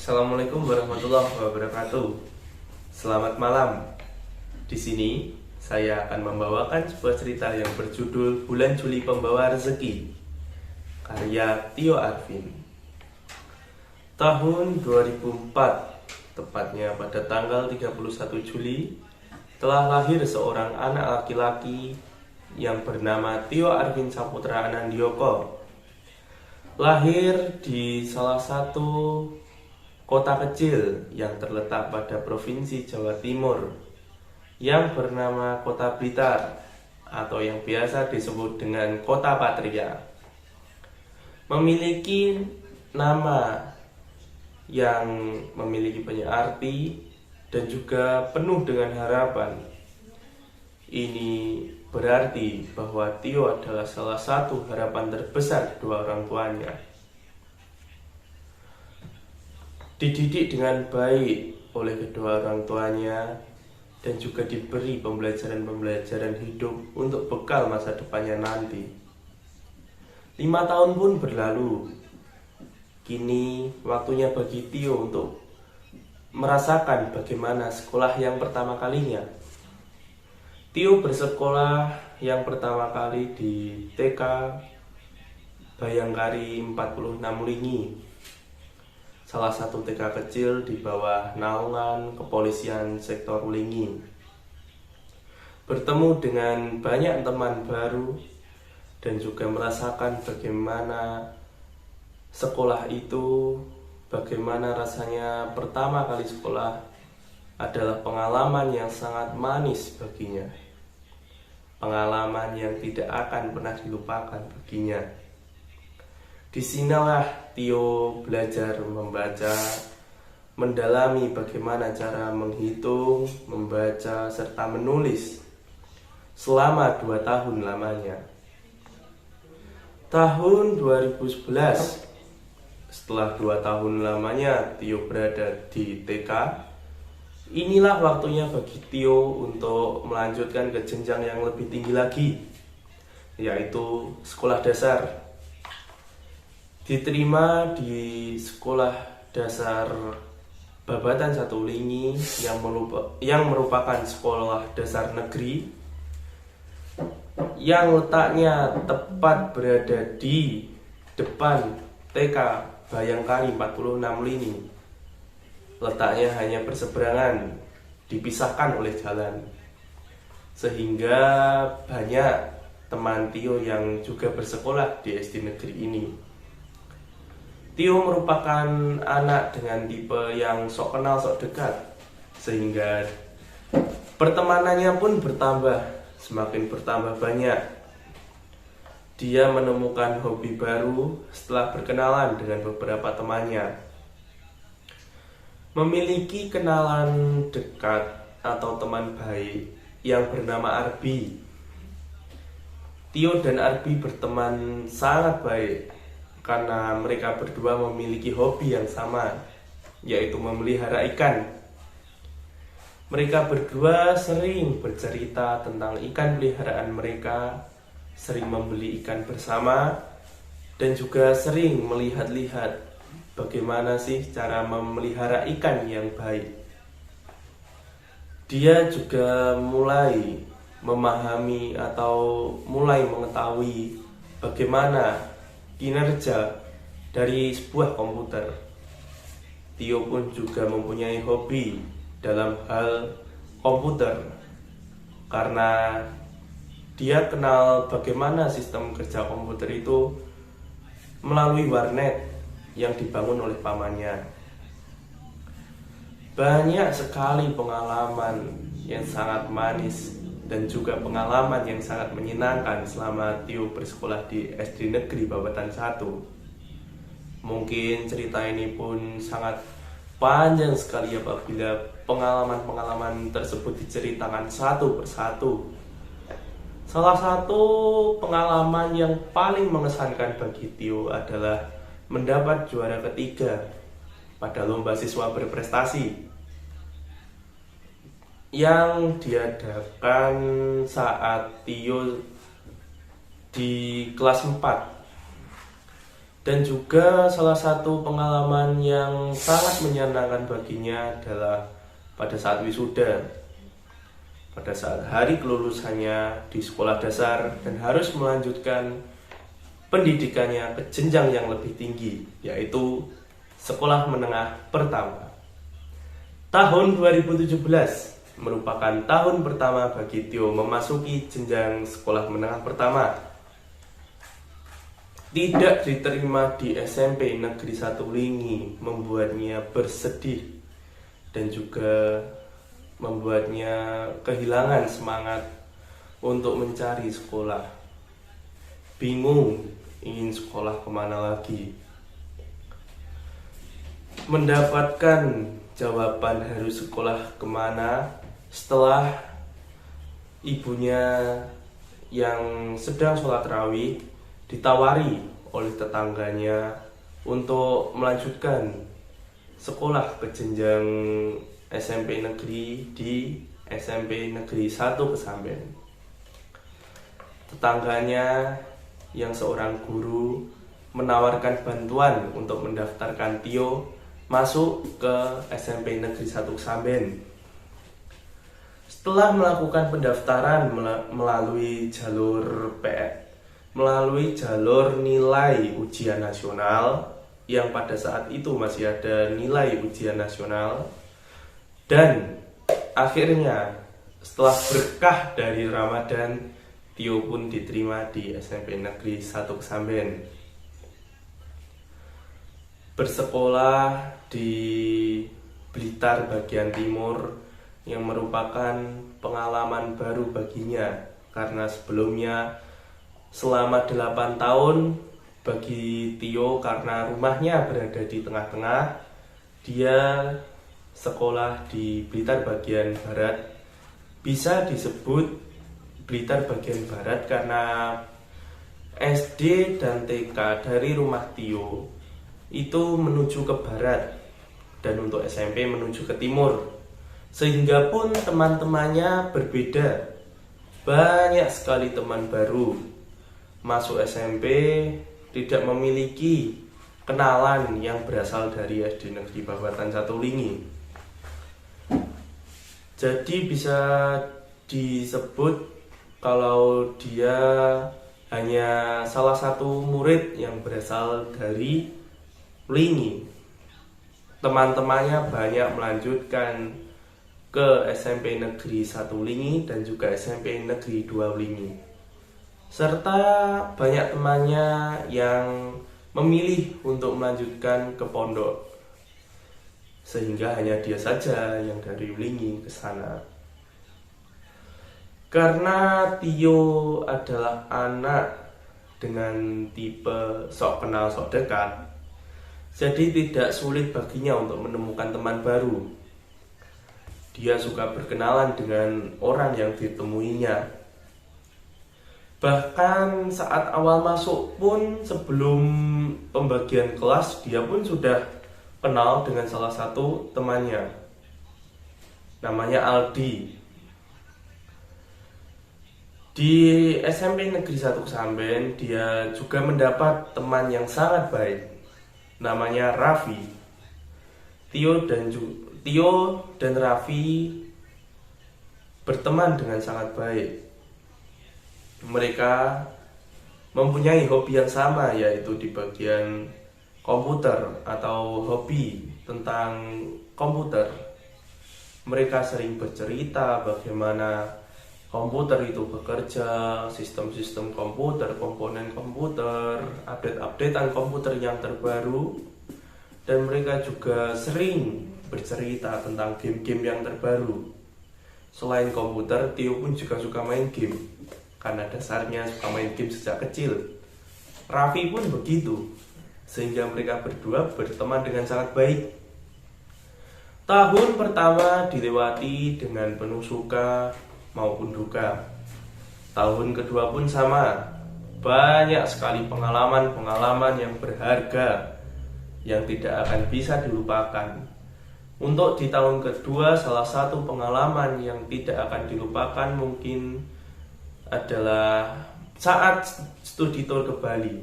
Assalamualaikum warahmatullahi wabarakatuh. Selamat malam. Di sini saya akan membawakan sebuah cerita yang berjudul Bulan Juli Pembawa Rezeki, karya Tio Arvin. Tahun 2004, tepatnya pada tanggal 31 Juli, telah lahir seorang anak laki-laki yang bernama Tio Arvin Saputra Anandioko. Lahir di salah satu kota kecil yang terletak pada Provinsi Jawa Timur yang bernama Kota Blitar atau yang biasa disebut dengan Kota Patria. Memiliki nama yang memiliki banyak arti dan juga penuh dengan harapan. Ini berarti bahwa Tio adalah salah satu harapan terbesar kedua orang tuanya. Dididik dengan baik oleh kedua orang tuanya dan juga diberi pembelajaran-pembelajaran hidup untuk bekal masa depannya nanti. 5 tahun pun berlalu. Kini waktunya bagi Tio untuk merasakan bagaimana sekolah yang pertama kalinya. Tio bersekolah yang pertama kali di TK Bayangkari 46 Ulingi, salah satu TK kecil di bawah naungan kepolisian sektor Ulingi. Bertemu dengan banyak teman baru dan juga merasakan bagaimana sekolah itu, bagaimana rasanya pertama kali sekolah adalah pengalaman yang sangat manis baginya. Pengalaman yang tidak akan pernah dilupakan baginya. Disinilah Tio belajar membaca, mendalami bagaimana cara menghitung, membaca, serta menulis selama 2 tahun lamanya. Tahun 2011, setelah 2 tahun lamanya Tio berada di TK, inilah waktunya bagi Tio untuk melanjutkan ke jenjang yang lebih tinggi lagi, yaitu sekolah dasar. Diterima di sekolah dasar Babatan 1 Ulingi yang merupakan sekolah dasar negeri yang letaknya tepat berada di depan TK Bayangkari 46 Ulingi. Letaknya hanya berseberangan, dipisahkan oleh jalan, sehingga banyak teman Tio yang juga bersekolah di SD negeri ini. Tio merupakan anak dengan tipe yang sok kenal sok dekat, sehingga pertemanannya pun semakin bertambah banyak. Dia menemukan hobi baru setelah berkenalan dengan beberapa temannya. Memiliki kenalan dekat atau teman baik yang bernama Arbi. Tio dan Arbi berteman sangat baik karena mereka berdua memiliki hobi yang sama, yaitu memelihara ikan. Mereka berdua sering bercerita tentang ikan peliharaan mereka, sering membeli ikan bersama, dan juga sering melihat-lihat bagaimana sih cara memelihara ikan yang baik. Dia juga mulai memahami atau mulai mengetahui bagaimana kinerja dari sebuah komputer. Tio pun juga mempunyai hobi dalam hal komputer karena dia kenal bagaimana sistem kerja komputer itu melalui warnet yang dibangun oleh pamannya. Banyak sekali pengalaman yang sangat manis dan juga pengalaman yang sangat menyenangkan selama Tio bersekolah di SD Negeri Babatan 1. Mungkin cerita ini pun sangat panjang sekali apabila pengalaman-pengalaman tersebut diceritakan satu persatu. Salah satu pengalaman yang paling mengesankan bagi Tio adalah mendapat juara ketiga pada lomba siswa berprestasi yang diadakan saat Tio di kelas 4. Dan juga salah satu pengalaman yang sangat menyenangkan baginya adalah pada saat wisuda, pada saat hari kelulusannya di sekolah dasar dan harus melanjutkan pendidikannya ke jenjang yang lebih tinggi, yaitu sekolah menengah pertama. Tahun 2017 merupakan tahun pertama bagi Tio memasuki jenjang sekolah menengah pertama. Tidak diterima di SMP Negeri 1 Lingi membuatnya bersedih dan juga membuatnya kehilangan semangat untuk mencari sekolah. Bingung ingin sekolah kemana lagi. Mendapatkan jawaban harus sekolah kemana setelah ibunya yang sedang sholat tarawih ditawari oleh tetangganya untuk melanjutkan sekolah ke jenjang SMP negeri di SMP Negeri 1 Kesamben. Tetangganya yang seorang guru menawarkan bantuan untuk mendaftarkan Tio masuk ke SMP Negeri 1 Kesamben. Setelah melakukan pendaftaran melalui jalur nilai ujian nasional, yang pada saat itu masih ada nilai ujian nasional, dan akhirnya setelah berkah dari Ramadan, Tio pun diterima di SMP Negeri 1 Kesamben. Bersekolah di Blitar bagian timur yang merupakan pengalaman baru baginya, karena sebelumnya selama 8 tahun bagi Tio, karena rumahnya berada di tengah-tengah, dia sekolah di Blitar bagian barat. Bisa disebut Blitar bagian barat karena SD dan TK dari rumah Tio itu menuju ke barat, dan untuk SMP menuju ke timur, sehingga pun teman-temannya berbeda. Banyak sekali teman baru. Masuk SMP tidak memiliki kenalan yang berasal dari SD Negeri Babatan 1 Lingi. Jadi bisa disebut kalau dia hanya salah satu murid yang berasal dari Lingi. Teman-temannya banyak melanjutkan ke SMP Negeri 1 Lingi dan juga SMP Negeri 2 Lingi. Serta banyak temannya yang memilih untuk melanjutkan ke pondok, sehingga hanya dia saja yang dari Lingi ke sana. Karena Tio adalah anak dengan tipe sok kenal sok dekat, jadi tidak sulit baginya untuk menemukan teman baru. Dia suka berkenalan dengan orang yang ditemuinya. Bahkan saat awal masuk pun, sebelum pembagian kelas, dia pun sudah kenal dengan salah satu temannya, namanya Aldi. Di SMP Negeri 1 Kesamben, dia juga mendapat teman yang sangat baik, namanya Raffi. Tio dan Raffi berteman dengan sangat baik. Mereka mempunyai hobi yang sama, yaitu di bagian komputer atau hobi tentang komputer. Mereka sering bercerita bagaimana komputer itu bekerja, sistem-sistem komputer, komponen komputer, update-updatean komputer yang terbaru. Dan mereka juga sering bercerita tentang game-game yang terbaru. Selain komputer, Tio pun juga suka main game, karena dasarnya suka main game sejak kecil. Raffi pun begitu, sehingga mereka berdua berteman dengan sangat baik. Tahun pertama dilewati dengan penuh suka maupun duka. Tahun kedua pun sama. Banyak sekali pengalaman-pengalaman yang berharga yang tidak akan bisa dilupakan. Untuk di tahun kedua, salah satu pengalaman yang tidak akan dilupakan mungkin adalah saat studi tour ke Bali.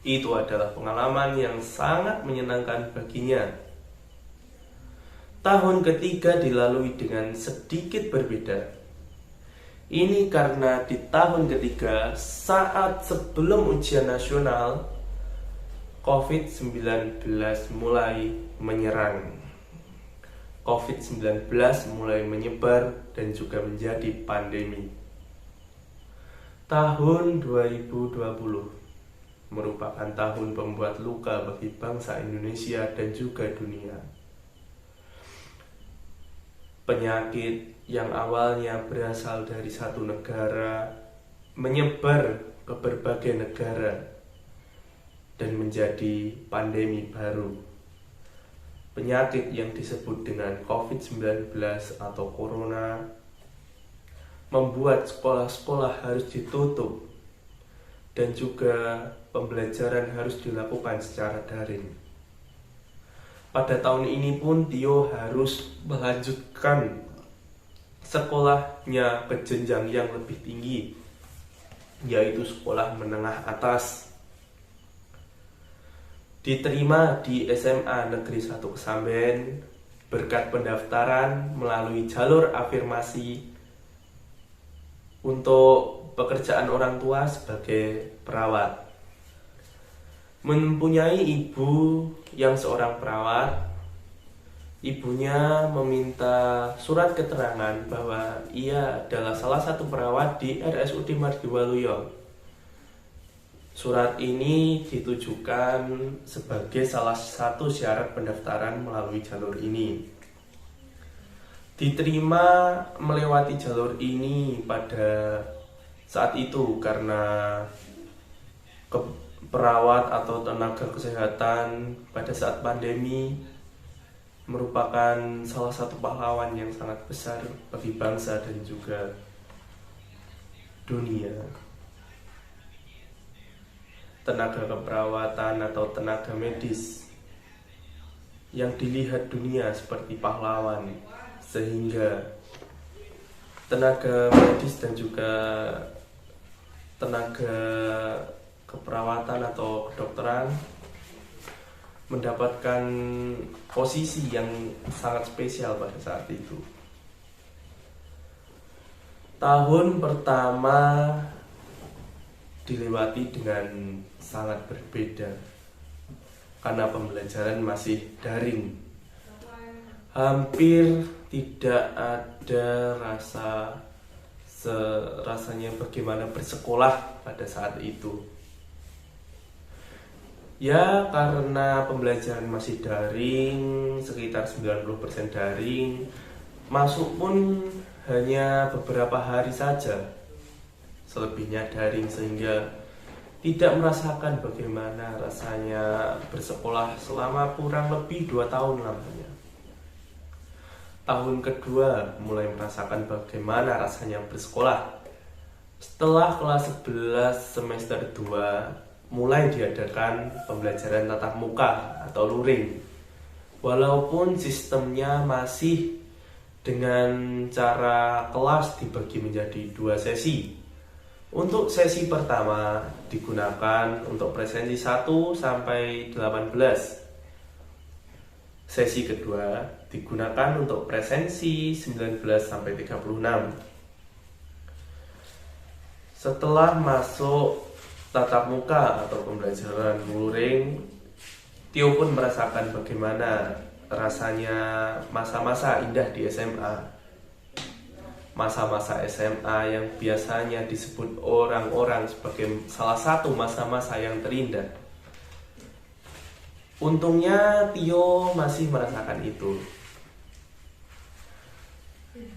Itu adalah pengalaman yang sangat menyenangkan baginya. Tahun ketiga dilalui dengan sedikit berbeda. Ini karena di tahun ketiga, saat sebelum ujian nasional, COVID-19 mulai menyerang. COVID-19 mulai menyebar dan juga menjadi pandemi. Tahun 2020 merupakan tahun pembuat luka bagi bangsa Indonesia dan juga dunia. Penyakit yang awalnya berasal dari satu negara menyebar ke berbagai negara dan menjadi pandemi baru. Penyakit yang disebut dengan COVID-19 atau Corona membuat sekolah-sekolah harus ditutup dan juga pembelajaran harus dilakukan secara daring. Pada tahun ini pun Tio harus melanjutkan sekolahnya ke jenjang yang lebih tinggi, yaitu sekolah menengah atas. Diterima di SMA Negeri 1 Kesamben berkat pendaftaran melalui jalur afirmasi untuk pekerjaan orang tua sebagai perawat. Mempunyai ibu yang seorang perawat, ibunya meminta surat keterangan bahwa ia adalah salah satu perawat di RSUD Mardiwaluyo. Surat ini ditujukan sebagai salah satu syarat pendaftaran melalui jalur ini. Diterima melewati jalur ini pada saat itu karena perawat atau tenaga kesehatan pada saat pandemi merupakan salah satu pahlawan yang sangat besar bagi bangsa dan juga dunia. Tenaga keperawatan atau tenaga medis yang dilihat dunia seperti pahlawan, sehingga tenaga medis dan juga tenaga keperawatan atau kedokteran mendapatkan posisi yang sangat spesial pada saat itu. Tahun pertama dilewati dengan sangat berbeda karena pembelajaran masih daring. Hampir tidak ada rasanya bagaimana bersekolah pada saat itu. Ya, karena pembelajaran masih daring, sekitar 90% daring, masuk pun hanya beberapa hari saja, selebihnya daring, sehingga tidak merasakan bagaimana rasanya bersekolah selama kurang lebih 2 tahun lamanya. Tahun kedua mulai merasakan bagaimana rasanya bersekolah. Setelah kelas 11 semester 2 mulai diadakan pembelajaran tatap muka atau luring. Walaupun sistemnya masih dengan cara kelas dibagi menjadi 2 sesi. Untuk sesi pertama digunakan untuk presensi 1 sampai 18. Sesi kedua digunakan untuk presensi 19 sampai 36. Setelah masuk tatap muka atau pembelajaran luring, Tio pun merasakan bagaimana rasanya masa-masa indah di SMA. Masa-masa SMA yang biasanya disebut orang-orang sebagai salah satu masa-masa yang terindah. Untungnya Tio masih merasakan itu.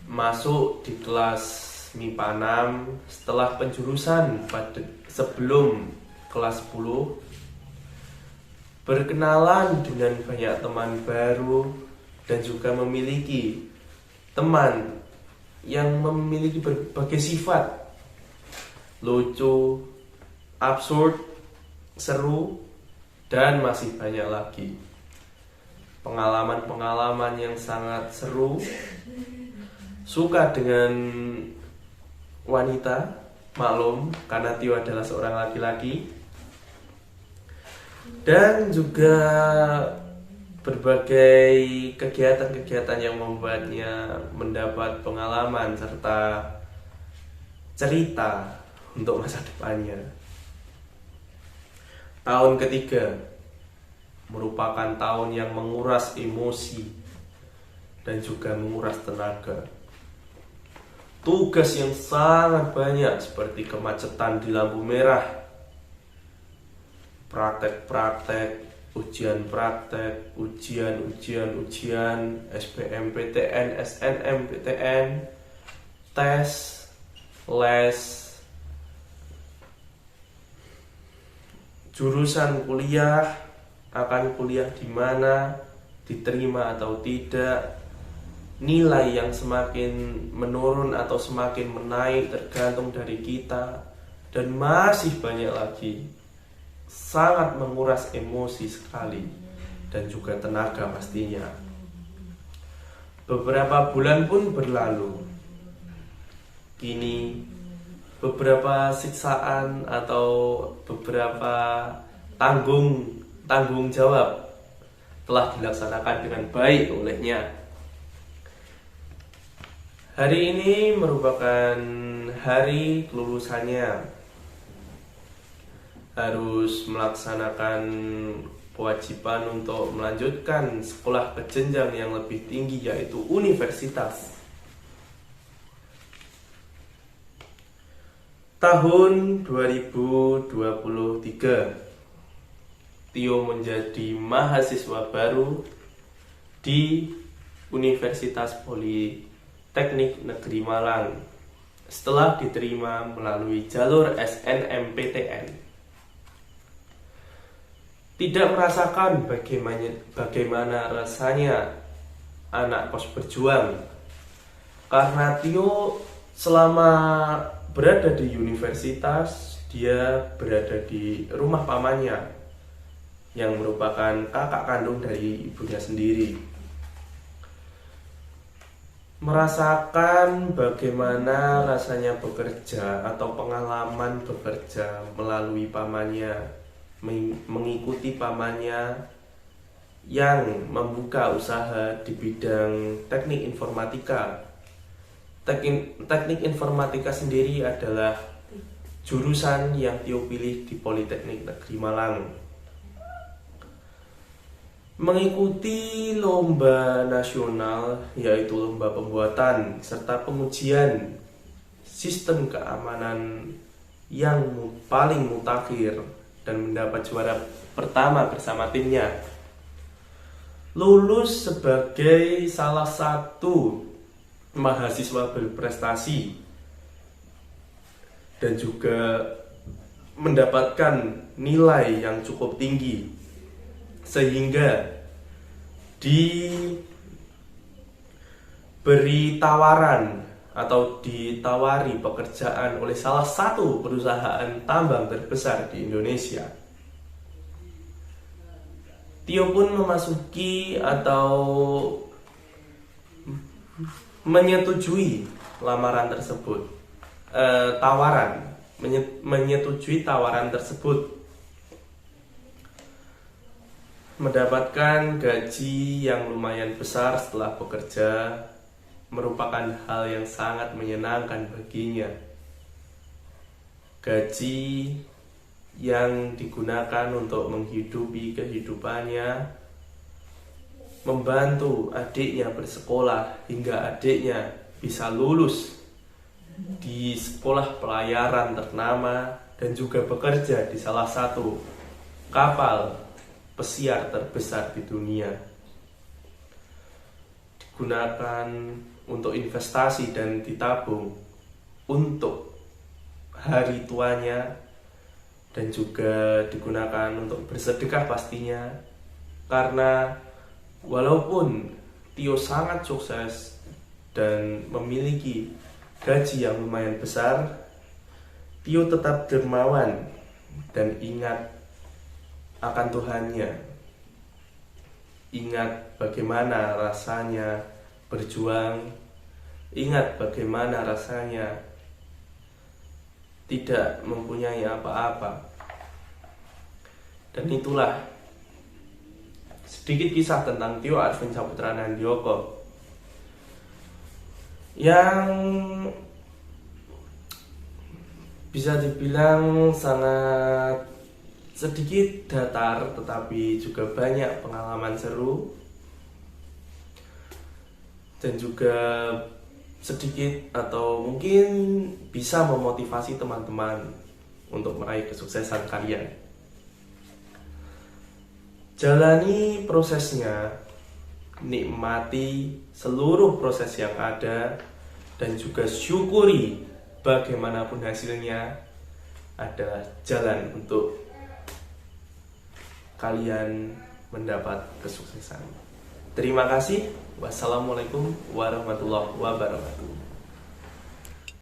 Masuk di kelas MIPA 6 setelah penjurusan sebelum kelas 10, berkenalan dengan banyak teman baru dan juga memiliki teman yang memiliki berbagai sifat lucu, absurd, seru, dan masih banyak lagi. Pengalaman-pengalaman yang sangat seru. Suka dengan wanita, maklum karena Tio adalah seorang laki-laki. dan juga berbagai kegiatan-kegiatan yang membuatnya mendapat pengalaman serta cerita untuk masa depannya. Tahun ketiga merupakan tahun yang menguras emosi dan juga menguras tenaga. Tugas yang sangat banyak seperti kemacetan di lampu merah, praktek-praktek, ujian, SBMPTN, SNMPTN, tes, les, jurusan kuliah, akan kuliah di mana, diterima atau tidak, nilai yang semakin menurun atau semakin menaik tergantung dari kita, dan masih banyak lagi. Sangat menguras emosi sekali dan juga tenaga pastinya. Beberapa bulan pun berlalu. Kini beberapa siksaan atau beberapa tanggung jawab telah dilaksanakan dengan baik olehnya. Hari ini merupakan hari kelulusannya. Harus melaksanakan kewajiban untuk melanjutkan sekolah ke jenjang yang lebih tinggi, yaitu universitas. Tahun 2023, Tio menjadi mahasiswa baru di Universitas Politeknik Negeri Malang setelah diterima melalui jalur SNMPTN. Tidak merasakan bagaimana rasanya anak kos berjuang, karena Tio selama berada di universitas, dia berada di rumah pamannya yang merupakan kakak kandung dari ibunya sendiri. Merasakan bagaimana rasanya bekerja atau pengalaman bekerja melalui pamannya, mengikuti pamannya yang membuka usaha di bidang teknik informatika. Teknik informatika sendiri adalah jurusan yang Tio pilih di Politeknik Negeri Malang. Mengikuti lomba nasional, yaitu lomba pembuatan serta pengujian sistem keamanan yang paling mutakhir dan mendapat juara pertama bersama timnya. Lulus sebagai salah satu mahasiswa berprestasi dan juga mendapatkan nilai yang cukup tinggi, sehingga diberi tawaran atau ditawari pekerjaan oleh salah satu perusahaan tambang terbesar di Indonesia. Tio pun memasuki atau menyetujui lamaran tersebut, menyetujui tawaran tersebut, mendapatkan gaji yang lumayan besar setelah bekerja merupakan hal yang sangat menyenangkan baginya. Gaji yang digunakan untuk menghidupi kehidupannya, membantu adiknya bersekolah hingga adiknya bisa lulus di sekolah pelayaran ternama dan juga bekerja di salah satu kapal pesiar terbesar di dunia. Digunakan untuk investasi dan ditabung untuk hari tuanya, dan juga digunakan untuk bersedekah pastinya, karena walaupun Tio sangat sukses dan memiliki gaji yang lumayan besar, Tio tetap dermawan dan ingat akan Tuhannya. Ingat bagaimana rasanya berjuang, ingat bagaimana rasanya tidak mempunyai apa-apa. Dan itulah sedikit kisah tentang Tio Arvin Saputra Anandioko yang bisa dibilang sangat sedikit datar tetapi juga banyak pengalaman seru dan juga sedikit atau mungkin bisa memotivasi teman-teman untuk meraih kesuksesan kalian. Jalani prosesnya, nikmati seluruh proses yang ada, dan juga syukuri bagaimanapun hasilnya adalah jalan untuk kalian mendapat kesuksesan. Terima kasih. Wassalamualaikum warahmatullahi wabarakatuh.